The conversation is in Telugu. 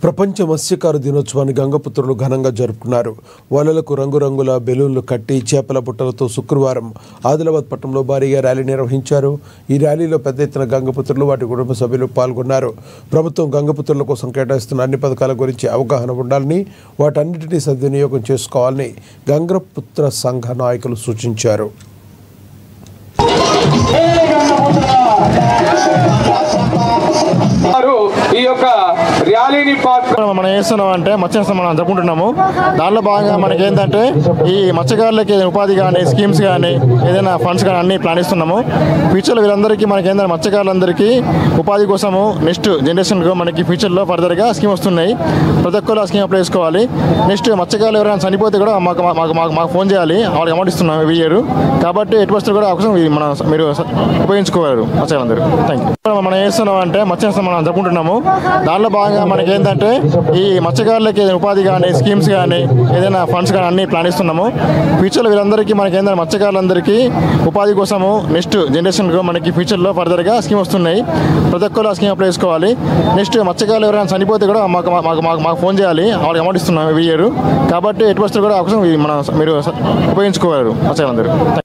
ప్రపంచ మత్స్యకార దినోత్సవాన్ని గంగపుత్రులు ఘనంగా జరుపుకున్నారు. వలలకు రంగురంగుల బెలూన్లు కట్టి చేపల పుట్టలతో శుక్రవారం ఆదిలాబాద్ పట్టణంలో భారీగా ర్యాలీ నిర్వహించారు. ఈ ర్యాలీలో పెద్ద ఎత్తున గంగపుత్రులు వాటి కుటుంబ సభ్యులు పాల్గొన్నారు. ప్రభుత్వం గంగపుత్రుల కోసం కేటాయిస్తున్న అన్ని పథకాల గురించి అవగాహన ఉండాలని, వాటన్నిటినీ సద్వినియోగం చేసుకోవాలని గంగపుత్ర సంఘ నాయకులు సూచించారు. మనం చేస్తున్నాం అంటే మత్స్యోత్సవం మనం జరుపుకుంటున్నాము. దానిలో భాగంగా మనకి ఏంటంటే ఈ మత్స్యకారులకి ఉపాధి కానీ, స్కీమ్స్ కానీ, ఏదైనా ఫండ్స్ కానీ అన్ని ప్లాన్ ఇస్తున్నాము. ఫ్యూచర్లో వీళ్ళందరికీ మనకి ఏంటంటే మత్స్యకారులందరికీ ఉపాధి కోసము నెక్స్ట్ జనరేషన్కు మనకి ఫ్యూచర్లో ఫర్దర్గా స్కీమ్ వస్తున్నాయి. ప్రతి ఒక్కరు ఆ స్కీమ్ అప్లై చేసుకోవాలి. నెక్స్ట్ మత్స్యకారులు ఎవరైనా చనిపోతే కూడా మాకు ఫోన్ చేయాలి. వాళ్ళకి అమౌంట్ ఇస్తున్నాం ఎవ్రీ ఇయర్. కాబట్టి ఎటు వస్తే కూడా అవకాశం మీరు ఉపయోగించుకోగలరు మత్స్యకారులందరూ. Thank you. మనం చేస్తున్నాం అంటే మత్స్యోత్సవం మనం జరుపుకుంటున్నాము. దానిలో భాగంగా మనకి ఏంటంటే ఈ మత్స్యకారులకి ఉపాధి కానీ, స్కీమ్స్ కానీ, ఏదైనా ఫండ్స్ కానీ అన్ని ప్లాన్ ఇస్తున్నాము. ఫ్యూచర్లో వీళ్ళందరికీ మనకి ఏంటంటే మత్స్యకారులందరికీ ఉపాధి కోసము నెక్స్ట్ జనరేషన్కు మనకి ఫ్యూచర్లో ఫర్దర్గా స్కీమ్ వస్తున్నాయి. ప్రతి ఒక్కరు ఆ స్కీమ్ అప్లై చేసుకోవాలి. నెక్స్ట్ మత్స్యకారులు ఎవరైనా చనిపోతే కూడా మాకు ఫోన్ చేయాలి. వాళ్ళకి అమౌంట్ ఇస్తున్నాం ఎవ్రీ ఇయర్. కాబట్టి ఎటు వస్తే కూడా అవకాశం మీరు ఉపయోగించుకోగలరు మత్స్యకారులందరూ.